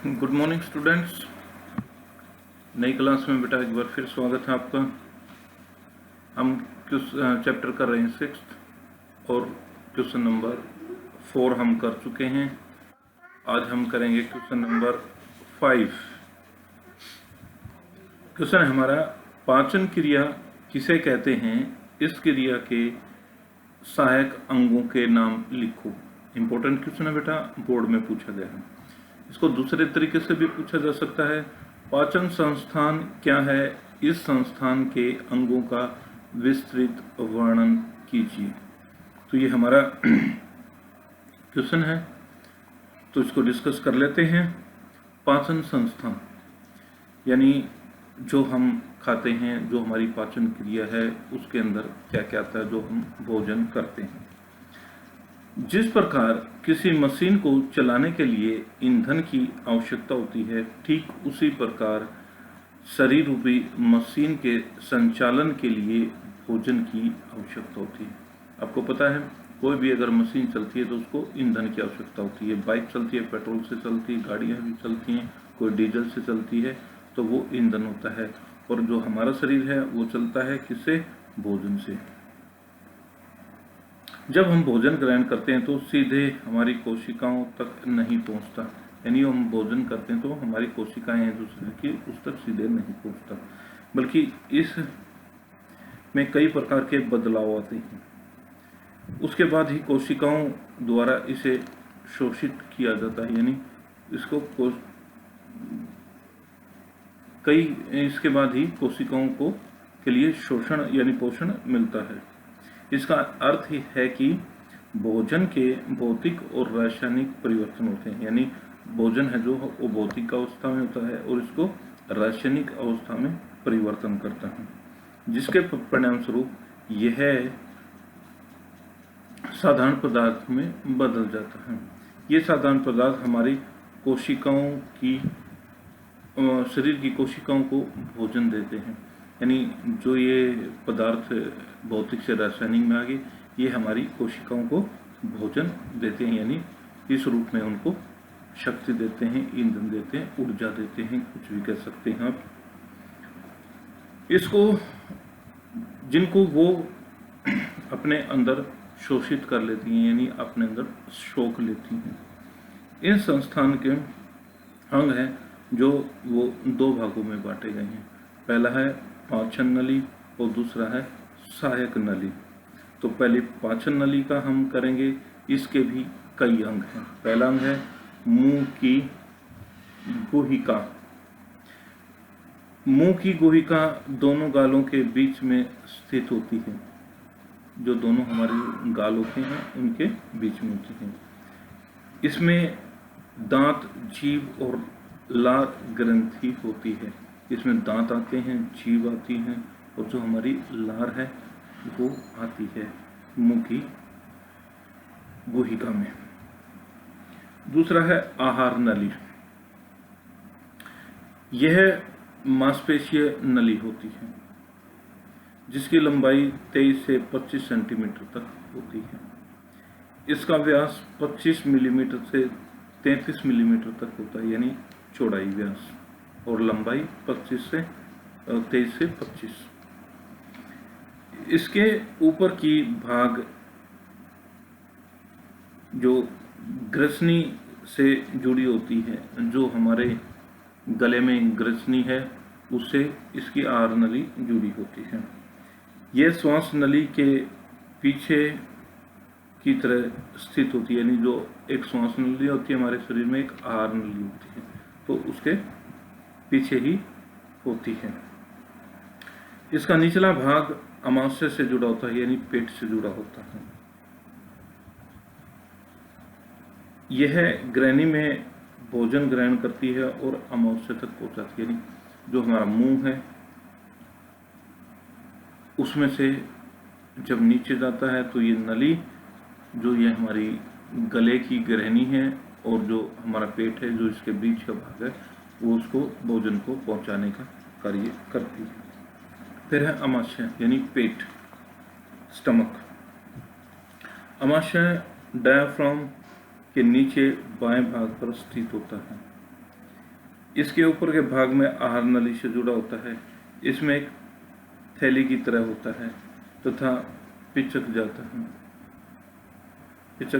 Good morning students. नई class में बेटा एक बार फिर स्वागत है आपका। हम चैप्टर कर रहे हैं 6th और क्वेश्चन नंबर 4 हम कर चुके हैं। आज हम करेंगे क्वेश्चन नंबर 5। क्वेश्चन है हमारा, पाचन क्रिया किसे कहते हैं, इस क्रिया के सहायक अंगों के नाम लिखो। इंपॉर्टेंट क्वेश्चन है बेटा, बोर्ड में पूछा गया है। इसको दूसरे तरीके से भी पूछा जा सकता है, पाचन संस्थान क्या है, इस संस्थान के अंगों का विस्तृत वर्णन कीजिए। तो ये हमारा क्वेश्चन है, तो इसको डिस्कस कर लेते हैं। पाचन संस्थान यानी जो हम खाते हैं, जो हमारी पाचन क्रिया है, उसके अंदर क्या क्या आता है, जो हम भोजन करते हैं। जिस प्रकार किसी मशीन को चलाने के लिए ईंधन की आवश्यकता होती है, ठीक उसी प्रकार शरीर रूपी मशीन के संचालन के लिए भोजन की आवश्यकता होती है। आपको पता है, कोई भी अगर मशीन चलती है तो उसको ईंधन की आवश्यकता होती है। बाइक चलती है पेट्रोल से चलती है, गाड़ियाँ भी चलती हैं कोई डीजल से चलती है, तो वो ईंधन होता है। और जो हमारा शरीर है वो चलता है किससे? भोजन से। जब हम भोजन ग्रहण करते हैं तो सीधे हमारी कोशिकाओं तक नहीं पहुंचता, यानी हम भोजन करते हैं तो हमारी कोशिकाएं हैं जो शरीर की, उस तक सीधे नहीं पहुंचता, बल्कि इस में कई प्रकार के बदलाव आते हैं। उसके बाद ही कोशिकाओं द्वारा इसे शोषित किया जाता है, यानी इसके बाद ही कोशिकाओं को के लिए शोषण यानी पोषण मिलता है। इसका अर्थ ही है कि भोजन के भौतिक और रासायनिक परिवर्तन होते हैं, यानी भोजन है जो वो भौतिक अवस्था में होता है और इसको रासायनिक अवस्था में परिवर्तन करता है, जिसके परिणाम स्वरूप यह साधारण पदार्थ में बदल जाता है। ये साधारण पदार्थ हमारी कोशिकाओं की शरीर की कोशिकाओं को भोजन देते हैं, यानी जो ये पदार्थ भौतिक से रासायनिक में आ गए, ये हमारी कोशिकाओं को भोजन देते हैं, यानी इस रूप में उनको शक्ति देते हैं, ईंधन देते हैं, ऊर्जा देते हैं, कुछ भी कह सकते हैं आप इसको, जिनको वो अपने अंदर शोषित कर लेती हैं, यानी अपने अंदर सोख लेती हैं। इन संस्थान के अंग हैं जो वो दो भागों में बांटे गए हैं। पहला है पाचन नली और दूसरा है सहायक नली। तो पहले पाचन नली का हम करेंगे, इसके भी कई अंग हैं। पहला अंग है मुंह की गुहिका। मुंह की गुहिका दोनों गालों के बीच में स्थित होती है, जो दोनों हमारे गाल होते हैं उनके बीच में होती है। इसमें दांत, जीभ और लार ग्रंथि होती है। इसमें दांत आते हैं, जीभ आती है और जो हमारी लार है वो आती है मुंह की गुहिका में। दूसरा है आहार नली। यह मांसपेशीय नली होती है, जिसकी लंबाई 23 से 25 सेंटीमीटर तक होती है। इसका व्यास 25 मिलीमीटर से 33 मिलीमीटर तक होता है, यानी चौड़ाई व्यास, और लंबाई 23 से 25। इसके ऊपर की भाग जो ग्रसनी से जुड़ी होती है, जो हमारे गले में ग्रसनी है, उससे इसकी आहार नली जुड़ी होती है। यह श्वास नली के पीछे की तरह स्थित होती है, यानी जो एक श्वास नली होती है हमारे शरीर में, एक आहार नली होती है, तो उसके पीछे ही होती है। इसका निचला भाग अमाशय से जुड़ा होता है, यानी पेट से जुड़ा होता है। यह ग्रहणी में भोजन ग्रहण करती है और अमाशय तक पहुंचाती है, यानी जो हमारा मुंह है उसमें से जब नीचे जाता है तो ये नली, जो ये हमारी गले की ग्रहणी है और जो हमारा पेट है, जो इसके बीच का भाग है, वो उसको भोजन को पहुंचाने का कार्य करती है। फिर है अमाशय, यानी पेट, स्टमक। अमाशय डायाफ्राम के नीचे बाएं भाग पर स्थित होता है। इसके ऊपर के भाग में आहार नली से जुड़ा होता है। इसमें एक थैली की तरह होता है तथा पिचक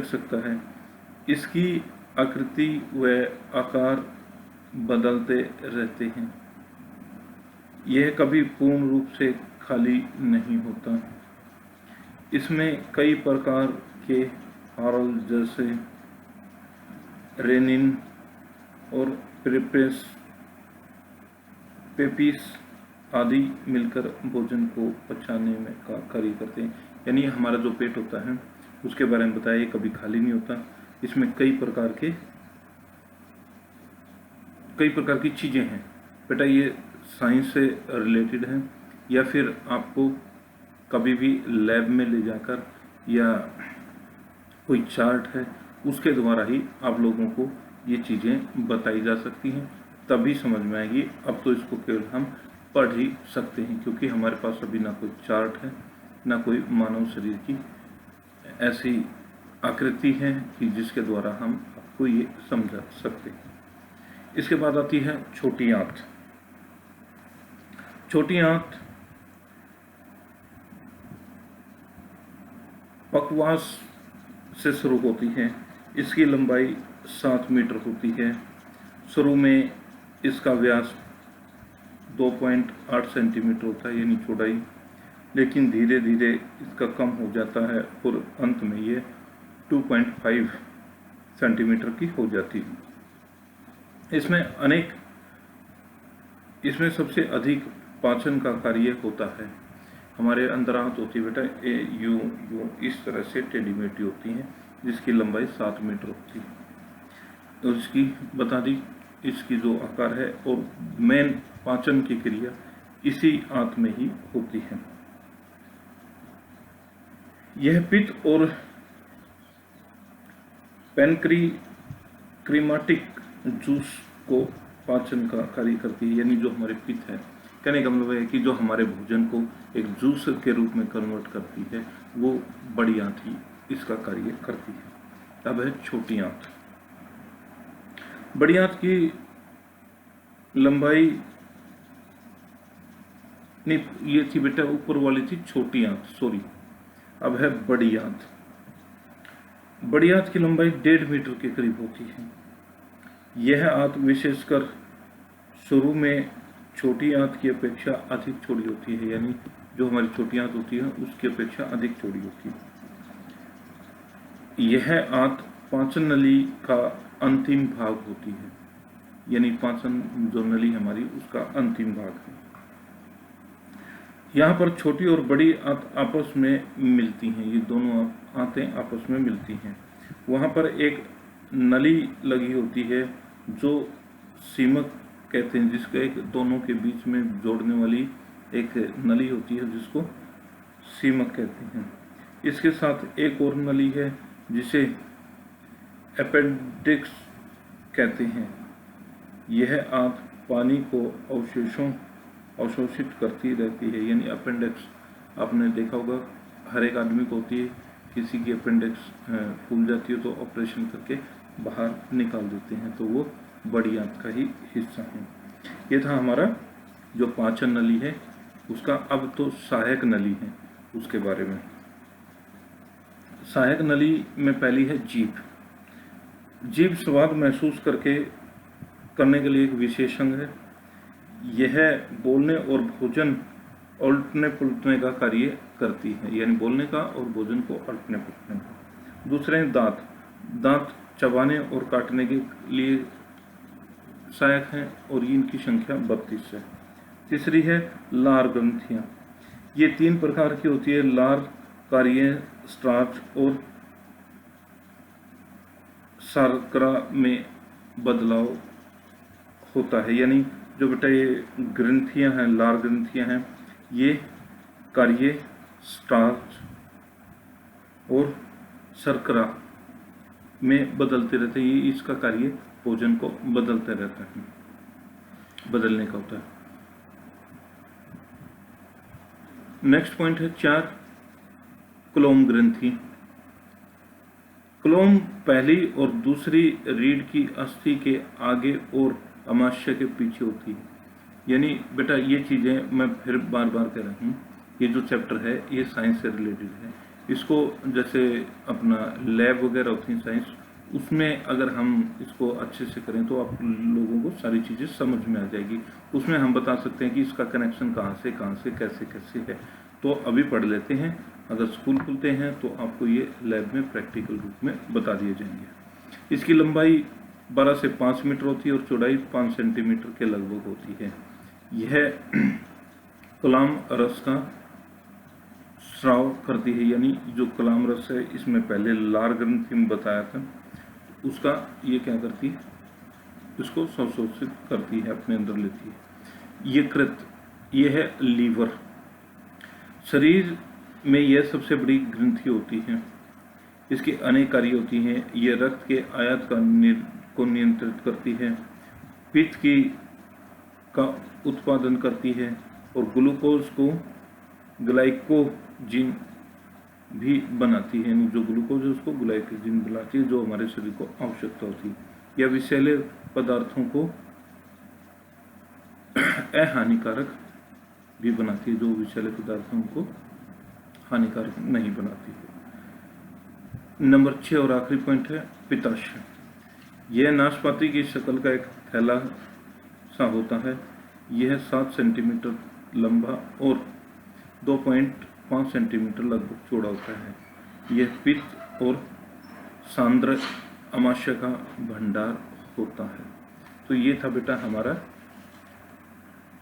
सकता है। इसकी आकृति व आकार बदलते रहते हैं। यह कभी पूर्ण रूप से खाली नहीं होता। इसमें कई प्रकार के हार्ल जैसे रेनिन और पेपिस आदि मिलकर भोजन को पचाने में कार्य करते हैं। यानी हमारा जो पेट होता है उसके बारे में बताया, ये कभी खाली नहीं होता। इसमें कई प्रकार की चीज़ें हैं। बेटा ये साइंस से रिलेटेड है या फिर आपको कभी भी लैब में ले जाकर या कोई चार्ट है उसके द्वारा ही आप लोगों को ये चीज़ें बताई जा सकती हैं, तभी समझ में आएगी। अब तो इसको केवल हम पढ़ ही सकते हैं क्योंकि हमारे पास अभी ना कोई चार्ट है ना कोई मानव शरीर की ऐसी आकृति है कि जिसके द्वारा हम आपको ये समझा सकते हैं। इसके बाद आती है छोटी आंत। छोटी आंत पकवास से शुरू होती है। इसकी लंबाई 7 मीटर होती है। शुरू में इसका व्यास 2.8 सेंटीमीटर होता है यानी चौड़ाई, लेकिन धीरे धीरे इसका कम हो जाता है और अंत में ये 2.5 सेंटीमीटर की हो जाती है। इसमें सबसे अधिक पाचन का कार्य होता है। हमारे अंदर आंत होती है बेटा यूं इस तरह से टेढ़ी मेढ़ी होती है जिसकी लंबाई 7 मीटर होती है। और इसकी बता दी इसकी जो आकार है और मेन पाचन की क्रिया इसी आंत में ही होती है। यह पित्त और पैनक्रीमाटिक जूस को पाचन का कार्य करती है। यानी जो हमारे पित्त है, कहने का मतलब है कि जो हमारे भोजन को एक जूस के रूप में कन्वर्ट करती है वो बड़ी आंत ही इसका कार्य करती है। अब है छोटी आंत। बड़ी आंत की लंबाई नहीं, ये थी बेटा ऊपर वाली थी छोटी आंत, सॉरी। अब है बड़ी आंत। बड़ी आंत की लंबाई 1.5 मीटर के करीब होती है। यह आंत विशेषकर शुरू में छोटी आंत की अपेक्षा अधिक चौड़ी होती है। यानी जो हमारी छोटी आंत होती है उसकी अपेक्षा अधिक चौड़ी होती है। यह आंत पाचन नली का अंतिम भाग होती है। यानी पाचन जो नली हमारी उसका अंतिम भाग है। यहाँ पर छोटी और बड़ी आंत आपस में मिलती हैं। ये दोनों आंतें आपस में मिलती हैं। वहाँ पर एक नली लगी होती है जो सीमक कहते हैं, जिसका एक दोनों के बीच में जोड़ने वाली एक नली होती है जिसको सीमक कहते हैं। इसके साथ एक और नली है जिसे अपेंडिक्स कहते हैं। यह आंत पानी को अवशोषित करती रहती है। यानी अपेंडिक्स आपने देखा होगा, हर एक आदमी को होती है। किसी की अपेंडिक्स फूल जाती है तो ऑपरेशन करके बाहर निकाल देते हैं, तो वो बड़ी आंत का ही हिस्सा है। ये था हमारा जो पाचन नली है उसका। अब तो सहायक नली है उसके बारे में। सहायक नली में पहली है जीभ। जीभ स्वाद महसूस करने के लिए एक विशेष अंग है। यह बोलने और भोजन उलटने पुलटने का कार्य करती है। यानी बोलने का और भोजन को उलटने पुलटने का। दूसरे हैं दांत। दांत चबाने और काटने के लिए सहायक हैं और इनकी संख्या 32 है। तीसरी है लार ग्रंथियां। ये 3 प्रकार की होती है। लार कार्य स्टार्च और शर्करा में बदलाव होता है। यानी जो बेटा ये ग्रंथियां हैं, लार ग्रंथियां हैं, ये कार्य स्टार्च और शर्करा में बदलते रहते हैं। ये इसका कार्य भोजन को बदलते रहता है, बदलने का होता है। नेक्स्ट पॉइंट है 4 क्लोम ग्रंथि। क्लोम पहली और दूसरी रीढ़ की अस्थि के आगे और अमावस्या के पीछे होती है। यानी बेटा ये चीज़ें मैं फिर बार बार कह रहा हूँ, ये जो चैप्टर है ये साइंस से रिलेटेड है। इसको जैसे अपना लैब वगैरह होती है साइंस, उसमें अगर हम इसको अच्छे से करें तो आप लोगों को सारी चीज़ें समझ में आ जाएगी। उसमें हम बता सकते हैं कि इसका कनेक्शन कहाँ से कैसे कैसे है। तो अभी पढ़ लेते हैं, अगर स्कूल खुलते हैं तो आपको ये लैब में प्रैक्टिकल रूप में बता दिए जाएंगे। इसकी लंबाई 12 से 5 मीटर होती है और चौड़ाई 5 सेंटीमीटर के लगभग होती है। यह कलाम रस का स्राव करती है, यानी जो कलाम रस है इसमें पहले लार ग्रंथि में बताया था, उसका ये क्या करती है, इसको संशोधित करती है, अपने अंदर लेती है। ये कृत, ये है लीवर। शरीर में यह सबसे बड़ी ग्रंथि होती है। इसके अनेक कार्य होती हैं। यह रक्त के आयात को नियंत्रित करती है, पित्त का उत्पादन करती है और ग्लूकोज को ग्लाइकोजिन भी बनाती है। जो ग्लूकोज है उसको ग्लाइकोजिन बनाती है, जो हमारे शरीर को आवश्यकता होती है। यह विषैले पदार्थों को अहानिकारक भी बनाती है, जो विषैले पदार्थों को हानिकारक नहीं बनाती है। नंबर 6 और आखिरी पॉइंट है पित्ताशय। यह नाशपाती की शक्ल का एक थैला सा होता है। यह 7 सेंटीमीटर लंबा और 2.5 सेंटीमीटर लगभग चौड़ा होता है। यह पित्त और सांद्र अमाशय का भंडार होता है। तो ये था बेटा हमारा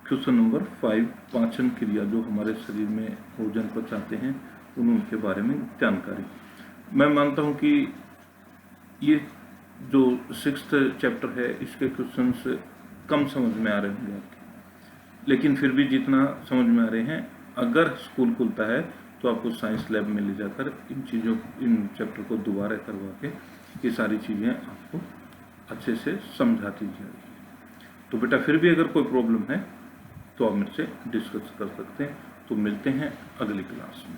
क्वेश्चन नंबर 5, पाचन क्रिया जो हमारे शरीर में भोजन पचाते हैं उनके बारे में जानकारी। मैं मानता हूँ कि ये जो 6th चैप्टर है इसके क्वेश्चंस कम समझ में आ रहे होंगे आपके, लेकिन फिर भी जितना समझ में आ रहे हैं, अगर स्कूल खुलता है तो आपको साइंस लैब में ले जाकर इन चैप्टर को दोबारा करवा के ये सारी चीज़ें आपको अच्छे से समझा दी जाएगी। तो बेटा फिर भी अगर कोई प्रॉब्लम है तो आप मेरे से डिस्कस कर सकते हैं। तो मिलते हैं अगली क्लास में।